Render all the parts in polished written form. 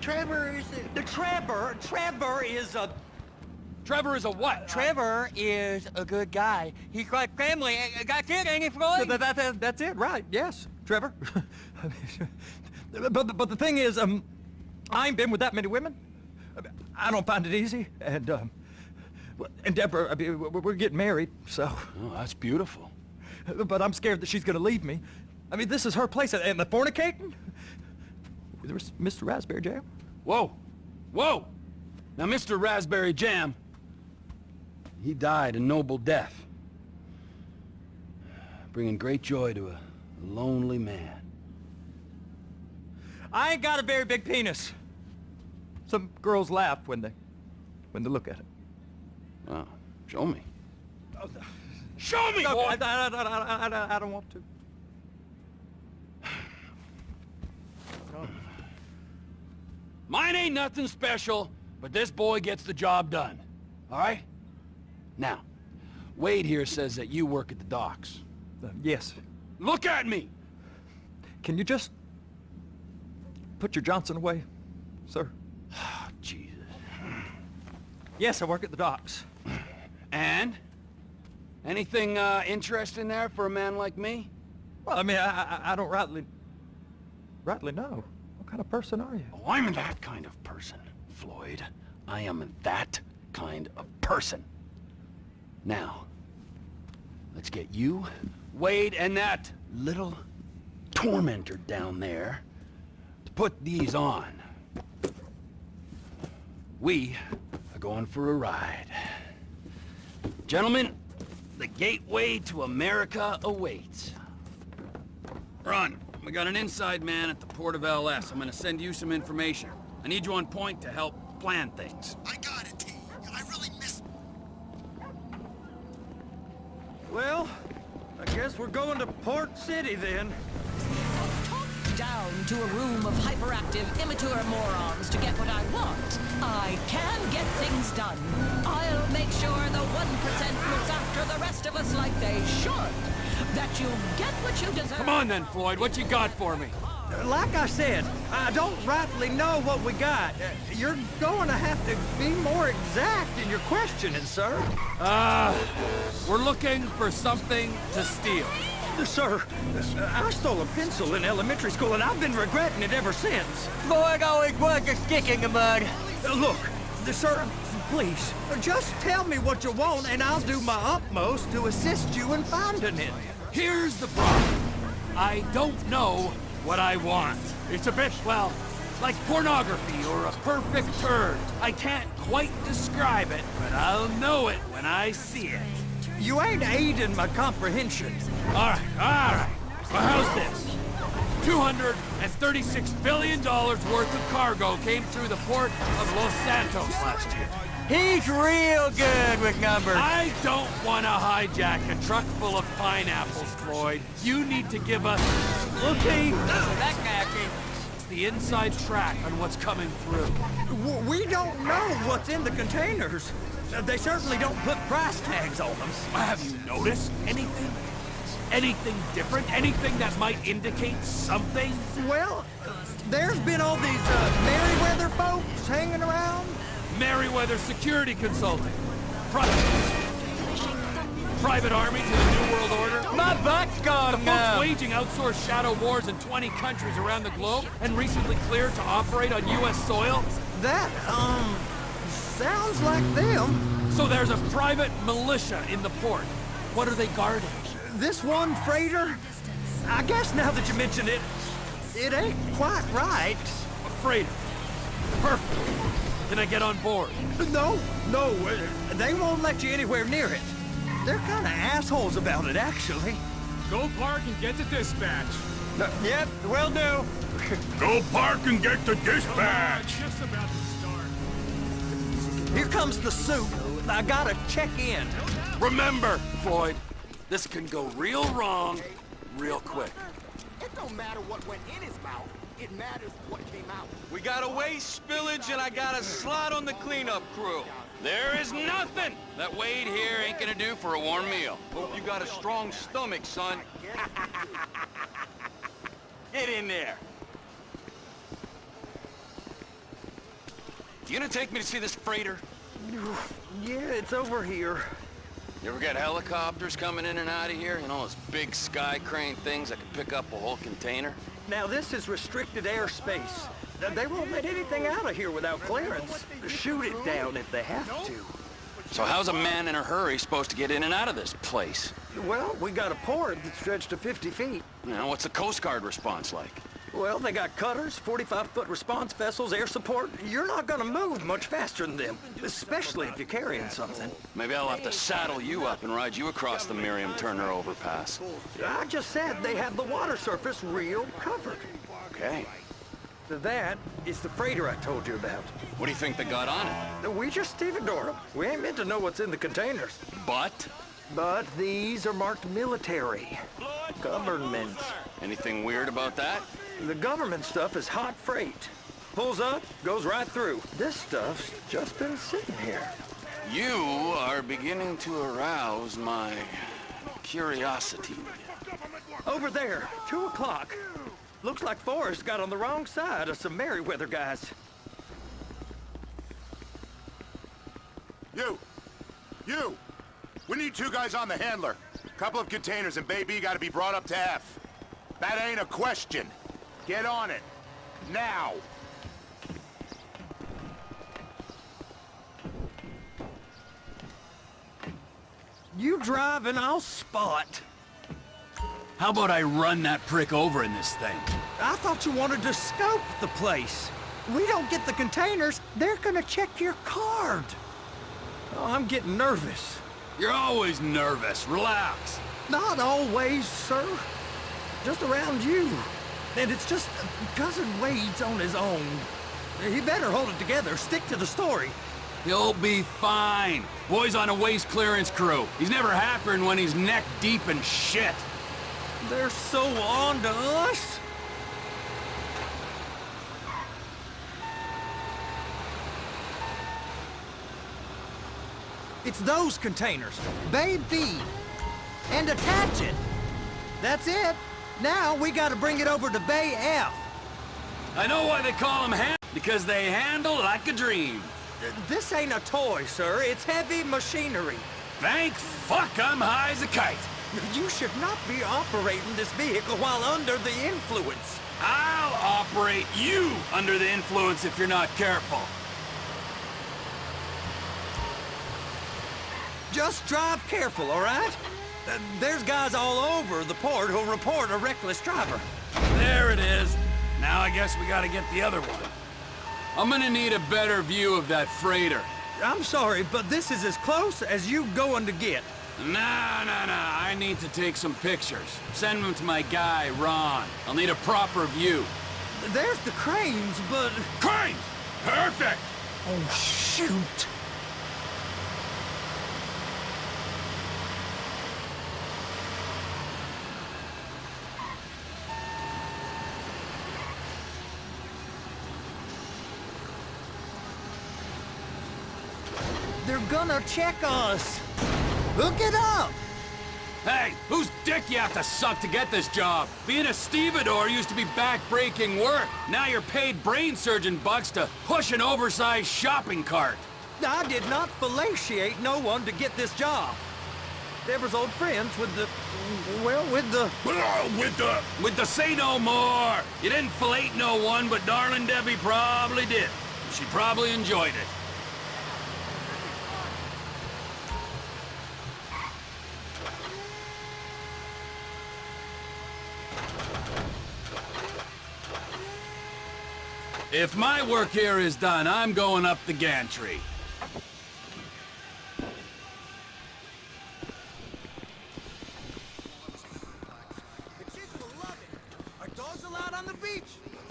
Trevor is a... Trevor is a... Trevor is a what? Trevor is a good guy. He's like family. That's it, ain't it, Floyd? That's it, right? Yes, Trevor. but the thing is, I ain't been with that many women. I don't find it easy, and Deborah, I mean, we're getting married, so... Oh, that's beautiful. But I'm scared that she's gonna leave me. I mean, this is her place, and the fornicating? There's Mr. Raspberry Jam. Whoa! Whoa! Now, Mr. Raspberry Jam, he died a noble death, bringing great joy to a lonely man. I ain't got a very big penis. Some girls laugh when they look at it. Oh, show me. Oh, Show me, no, boy! I don't want to. Mine ain't nothing special, but this boy gets the job done. All right? Now, Wade here says that you work at the docks. Yes. Look at me! Can you just put your Johnson away, sir? Oh, Jesus. Yes, I work at the docks. And? Anything interesting there for a man like me? Well, I mean, I don't rightly know. What kind of person are you? Oh, I'm that kind of person, Floyd. I am that kind of person. Now, let's get you, Wade, and that little tormentor down there to put these on. We are going for a ride. Gentlemen, the gateway to America awaits. Run. We got an inside man at the port of LS. I'm gonna send you some information. I need you on point to help plan things. I got it, T. I really missed... Well, I guess we're going to Port City then. Down to a room of hyperactive, immature morons to get what I want. I can get things done. I'll make sure the 1% looks after the rest of us like they should. That you get what you deserve. Come on then, Floyd. What you got for me? Like I said, I don't rightly know what we got. You're going to have to be more exact in your questioning, sir. We're looking for something to steal. Sir, I stole a pencil in elementary school, and I've been regretting it ever since. Floyd always was a stick in the mud. Look, sir, please, just tell me what you want, and I'll do my utmost to assist you in finding it. Here's the problem. I don't know what I want. It's a bit, well, like pornography or a perfect turd. I can't quite describe it, but I'll know it when I see it. You ain't aiding my comprehension. All right. Well, how's this? $236 billion worth of cargo came through the port of Los-Santos last year. He's real good with numbers. I don't want to hijack a truck full of pineapples, Floyd. You need to give us... Okay. That nasty. the inside track on what's coming through. We don't know what's in the containers. They certainly don't put price tags on them. Have you noticed anything? Anything different? Anything that might indicate something? Well, there's been all these Merryweather folks hanging around. Merryweather Security Consulting. Private army to the New World Order. My butt's gone The folks now. waging outsourced shadow wars in 20 countries around the globe and recently cleared to operate on U.S. soil. That, sounds like them. So there's a private militia in the port. What are they guarding? This one freighter, I guess now that you mention it, it ain't quite right. A freighter. Perfect. Can I get on board? No, they won't let you anywhere near it. They're kind of assholes about it, actually. Go park and get to dispatch. Yep, will do. Go park and get to dispatch. Just about to start. Here comes the suit. I gotta check in. Remember, Floyd, this can go real wrong real quick. It don't matter what went in his mouth. It matters what came out. We got a waste spillage and I got a slot on the cleanup crew. There is nothing that Wade here ain't gonna do for a warm meal. Hope you got a strong stomach, son. Get in there. You gonna take me to see this freighter? Yeah, it's over here. You ever get helicopters coming in and out of here? You know, those big sky crane things that can pick up a whole container? Now, this is restricted airspace. They won't let anything out of here without clearance. Shoot it down if they have to. So how's a man in a hurry supposed to get in and out of this place? Well, we got a port that's stretched to 50 feet. You know, what's the Coast Guard response like? Well, they got cutters, 45-foot response vessels, air support. You're not gonna move much faster than them, especially if you're carrying something. Maybe I'll have to saddle you up and ride you across the Miriam Turner overpass. I just said they have the water surface real covered. Okay. That is the freighter I told you about. What do you think they got on it? We just stevedore them. We ain't meant to know what's in the containers. But? But these are marked military. Government. Anything weird about that? The government stuff is hot freight. Pulls up, goes right through. This stuff's just been sitting here. You are beginning to arouse my curiosity. Over there, 2 o'clock. Looks like Forrest got on the wrong side of some Merryweather guys. You! We need 2 guys on the handler. Couple of containers and Baby gotta be brought up to F. That ain't a question. Get on it. Now! You drive and I'll spot. How about I run that prick over in this thing? I thought you wanted to scope the place. We don't get the containers, they're gonna check your card. Oh, I'm getting nervous. You're always nervous. Relax. Not always, sir. Just around you. And it's just Cousin Wade's on his own. He better hold it together, stick to the story. He'll be fine. Boy's on a waste clearance crew. He's never happier than when he's neck deep in shit. They're so on to us. It's those containers. Bay B. And attach it. That's it. Now we gotta bring it over to Bay F. I know why they call them because they handle like a dream. This ain't a toy, sir. It's heavy machinery. Thank fuck I'm high as a kite. You should not be operating this vehicle while under the influence. I'll operate you under the influence if you're not careful. Just drive careful, all right? There's guys all over the port who'll report a reckless driver. There it is. Now I guess we gotta get the other one. I'm gonna need a better view of that freighter. I'm sorry, but this is as close as you going to get. Nah. I need to take some pictures. Send them to my guy, Ron. I'll need a proper view. There's the cranes, but... Cranes! Perfect! Oh, shoot! They're gonna check us. Hook it up! Hey, whose dick you have to suck to get this job? Being a stevedore used to be back-breaking work. Now you're paid brain surgeon bucks to push an oversized shopping cart. I did not fellatiate no one to get this job. Deborah's old friends with the... well, with the... With the say no more. You didn't fillet no one, but darling Debbie probably did. She probably enjoyed it. If my work here is done, I'm going up the gantry. The kids will love it. Are dogs allowed on the beach?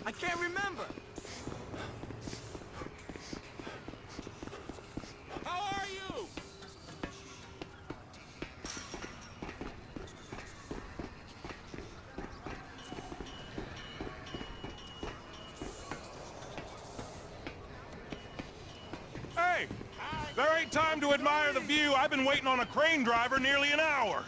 I can't remember. How are you? Hey! There ain't time to admire the view. I've been waiting on a crane driver nearly an hour.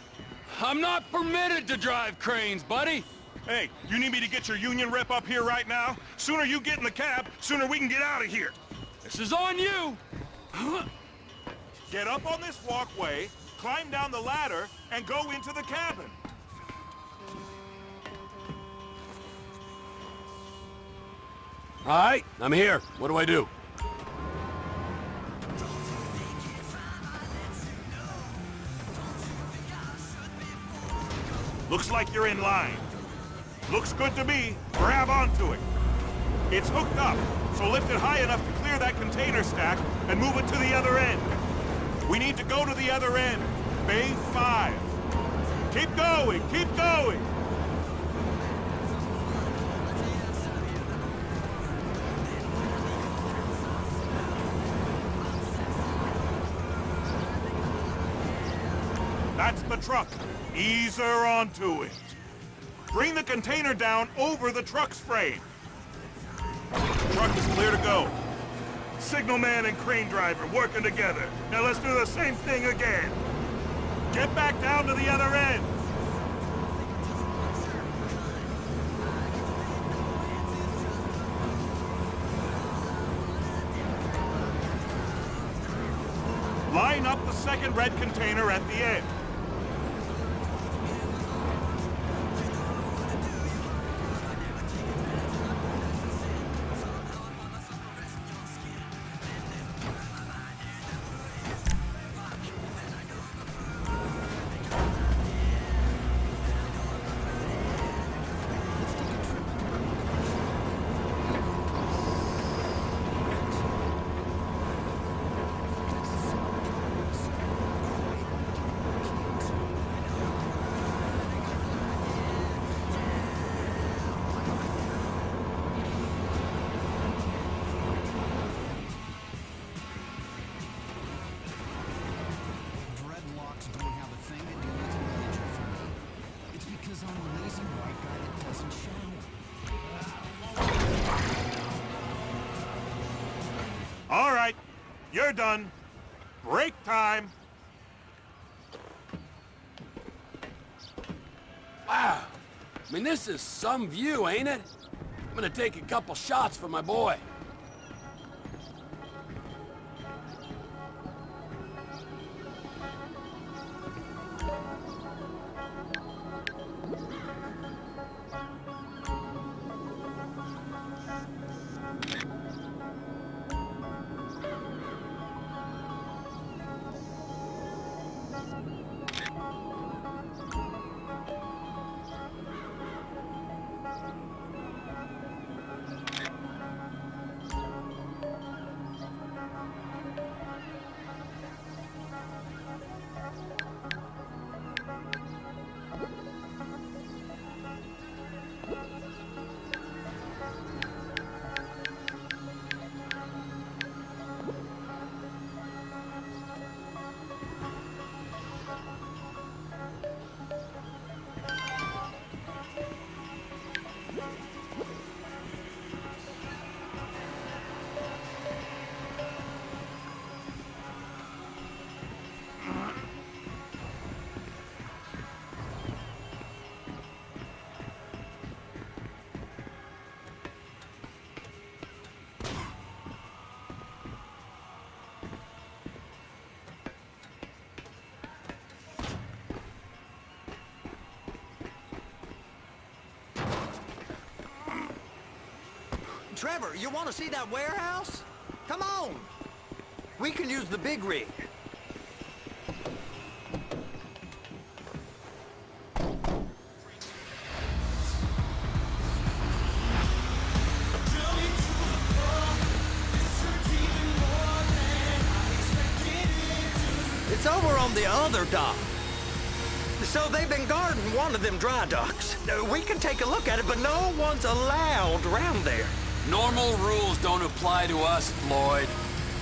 I'm not permitted to drive cranes, buddy. Hey, you need me to get your union rep up here right now? Sooner you get in the cab, sooner we can get out of here. This is on you! Get up on this walkway, climb down the ladder, and go into the cabin. All right, I'm here. What do I do? Looks like you're in line. Looks good to me. Grab onto it. It's hooked up, so lift it high enough to clear that container stack and move it to the other end. We need to go to the other end. Bay 5. Keep going, keep going! That's the truck. Ease her onto it. Bring the container down over the truck's frame. The truck is clear to go. Signalman and crane driver working together. Now let's do the same thing again. Get back down to the other end. Line up the second red container at the end. All right, you're done. Break time. Wow. I mean, this is some view, ain't it? I'm gonna take a couple shots for my boy. Trevor, you want to see that warehouse? Come on. We can use the big rig. It's over on the other dock. So they've been guarding one of them dry docks. We can take a look at it, but no one's allowed around there. Normal rules don't apply to us, Floyd.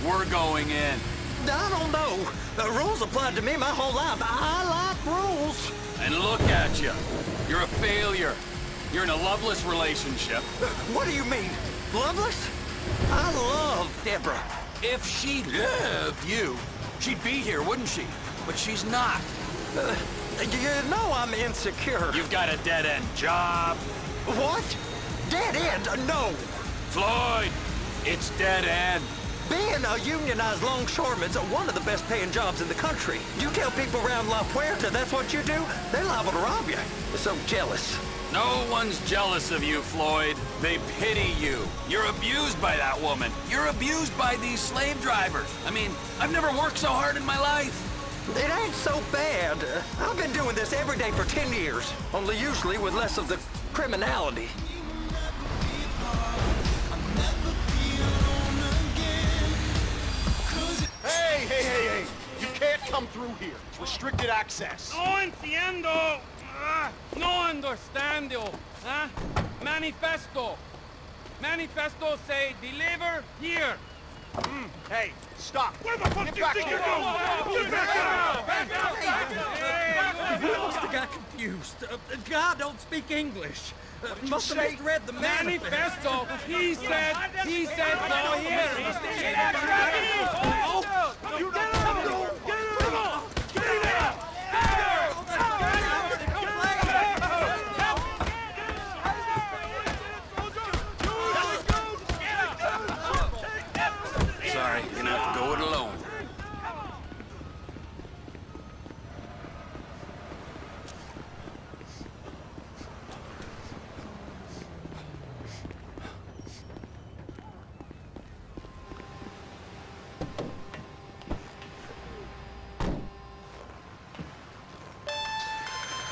We're going in. I don't know. The rules applied to me my whole life. I like rules. And look at you. You're a failure. You're in a loveless relationship. What do you mean? Loveless? I love Deborah. If she loved you, she'd be here, wouldn't she? But she's not. You know I'm insecure. You've got a dead-end job. What? Dead end? No. Floyd, it's dead end. Being a unionized longshoreman's one of the best paying jobs in the country. You tell people around La Puerta that's what you do, they're liable to rob you. They're so jealous. No one's jealous of you, Floyd. They pity you. You're abused by that woman. You're abused by these slave drivers. I mean, I've never worked so hard in my life. It ain't so bad. I've been doing this every day for 10 years, only usually with less of the criminality. Hey! You can't come through here. It's restricted access. No entiendo. No understando. Manifesto. Manifesto say deliver here. Hey, stop. Where the fuck do you think you're going? We must have got confused. God don't speak English. Must have misread the Manifesto. He said go here. Sorry, you're gonna have to go it alone.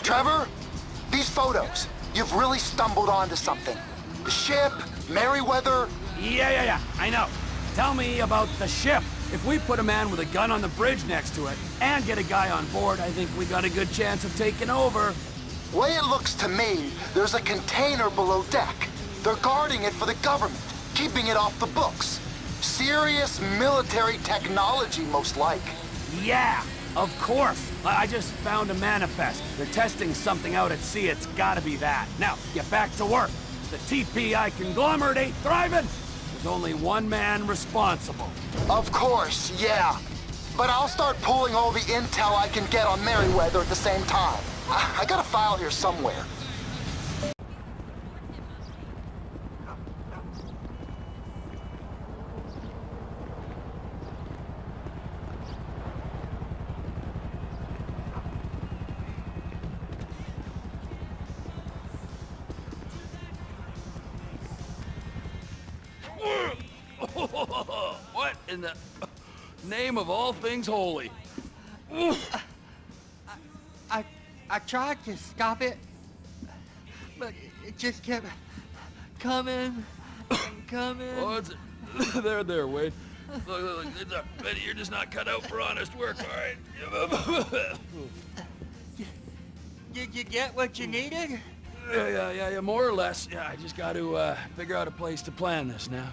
Trevor, these photos, you've really stumbled onto something. The ship, Merryweather. Yeah, I know. Tell me about the ship. If we put a man with a gun on the bridge next to it and get a guy on board, I think we got a good chance of taking over. Way it looks to me, there's a container below deck. They're guarding it for the government, keeping it off the books. Serious military technology, most like. Yeah, of course. I just found a manifest. They're testing something out at sea. It's gotta be that. Now, get back to work. The TPI conglomerate ain't thriving. There's only one man responsible. Of course, yeah. But I'll start pulling all the intel I can get on Merryweather at the same time. I got a file here somewhere. What in the name of all things holy? I tried to stop it, but it just kept coming and coming. Oh, it's there, Wade. Look, Betty, you're just not cut out for honest work, all right? Did you get what you needed? Yeah, more or less. Yeah, I just got to figure out a place to plan this now.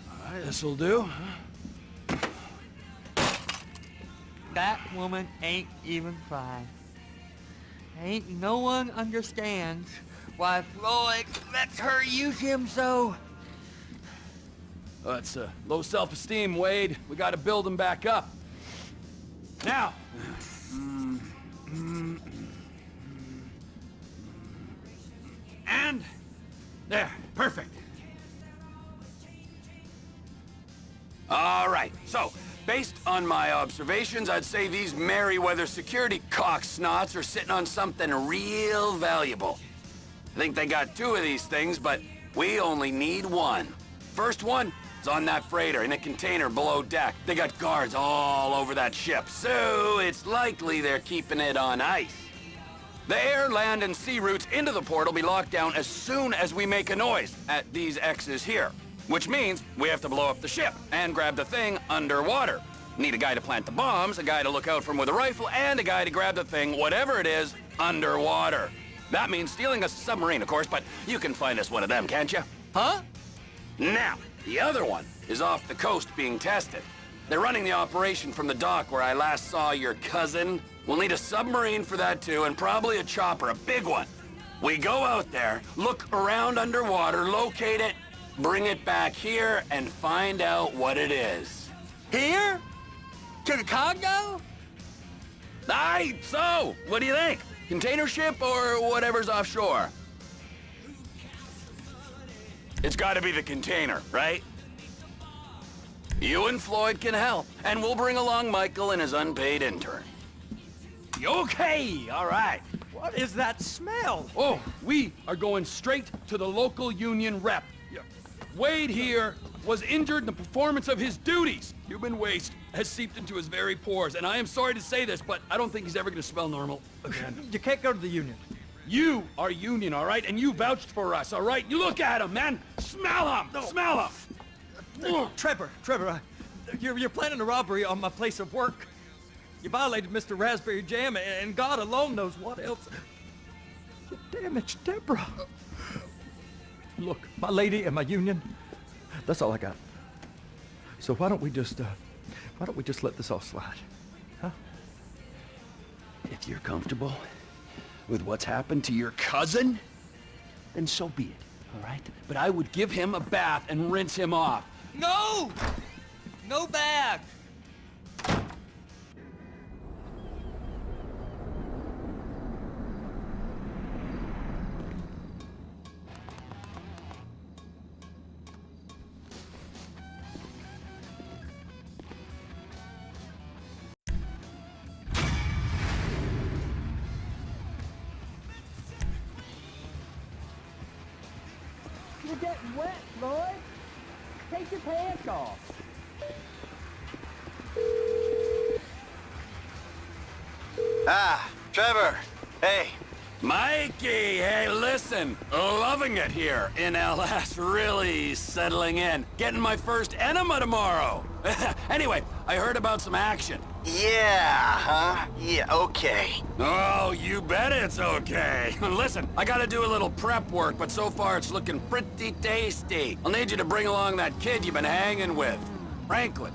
All right, this'll do. That woman ain't even trying. Ain't no one understands why Floyd lets her use him so. Oh, it's low self-esteem, Wade. We got to build him back up. Now. And there, perfect. All right, so based on my observations, I'd say these Merryweather security cocksnots are sitting on something real valuable. I think they got two of these things, but we only need one. First one is on that freighter in a container below deck. They got guards all over that ship, so it's likely they're keeping it on ice. The air, land, and sea routes into the port will be locked down as soon as we make a noise at these X's here. Which means we have to blow up the ship and grab the thing underwater. Need a guy to plant the bombs, a guy to look out for him with a rifle, and a guy to grab the thing, whatever it is, underwater. That means stealing a submarine, of course, but you can find us one of them, can't you? Huh? Now, the other one is off the coast being tested. They're running the operation from the dock where I last saw your cousin. We'll need a submarine for that too, and probably a chopper, a big one. We go out there, look around underwater, locate it, bring it back here, and find out what it is. Here? To the Congo? Aye, so, what do you think? Container ship or whatever's offshore? It's gotta be the container, right? You and Floyd can help, and we'll bring along Michael and his unpaid intern. Okay, all right. What is that smell? Oh, we are going straight to the local union rep. Wade here was injured in the performance of his duties. Human waste has seeped into his very pores, and I am sorry to say this, but I don't think he's ever gonna smell normal again. You can't go to the union. You are union, all right? And you vouched for us, all right? You look at him, man. Smell him. No. Smell him. Trevor, you're planning a robbery on my place of work. You violated Mr. Raspberry Jam, and God alone knows what else. You damaged Deborah. Look, my lady and my union, that's all I got. So why don't we just let this all slide, huh? If you're comfortable with what's happened to your cousin, then so be it, all right? But I would give him a bath and rinse him off. No! No bag! You're getting wet, Floyd. Take your pants off. Ah, Trevor. Hey. Mikey, hey, listen. Loving it here in LS, really settling in. Getting my first enema tomorrow. Anyway, I heard about some action. Yeah, huh? Yeah, okay. Oh, you bet it's okay. Listen, I gotta do a little prep work, but so far it's looking pretty tasty. I'll need you to bring along that kid you've been hanging with, Franklin.